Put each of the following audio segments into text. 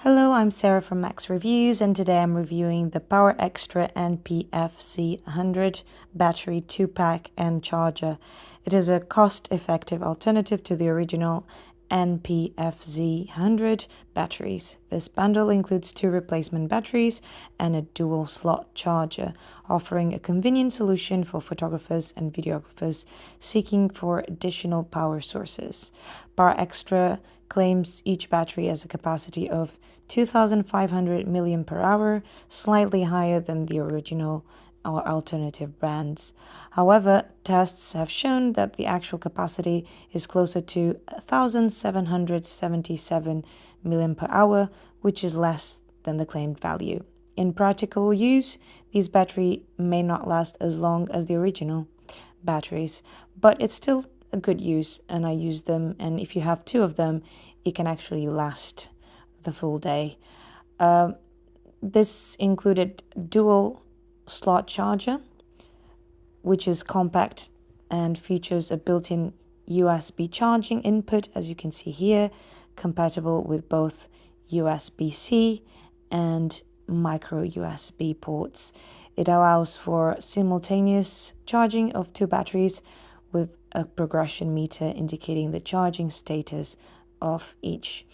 Hello, I'm Sarah from Max Reviews, and today I'm reviewing the Power Extra NP-FZ100 battery 2-pack and charger. It is a cost-effective alternative to the original NP-FZ100 batteries. This bundle includes 2 replacement batteries and a dual-slot charger, offering a convenient solution for photographers and videographers seeking for additional power sources. Power Extra claims each battery has a capacity of 2,500 mAh, slightly higher than the original or alternative brands. However, tests have shown that the actual capacity is closer to 1,777 mAh, which is less than the claimed value. In practical use, these batteries may not last as long as the original batteries, but it's still a good use, and I use them, and if you have 2 of them, it can actually last the full day. This included dual slot charger, which is compact and features a built-in USB charging input, as you can see here, compatible with both USB-C and micro USB ports. It allows for simultaneous charging of 2 batteries with a progression meter indicating the charging status of each.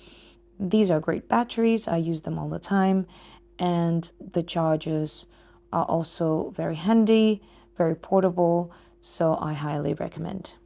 These are great batteries. I use them all the time, and the chargers are also very handy, very portable, so I highly recommend.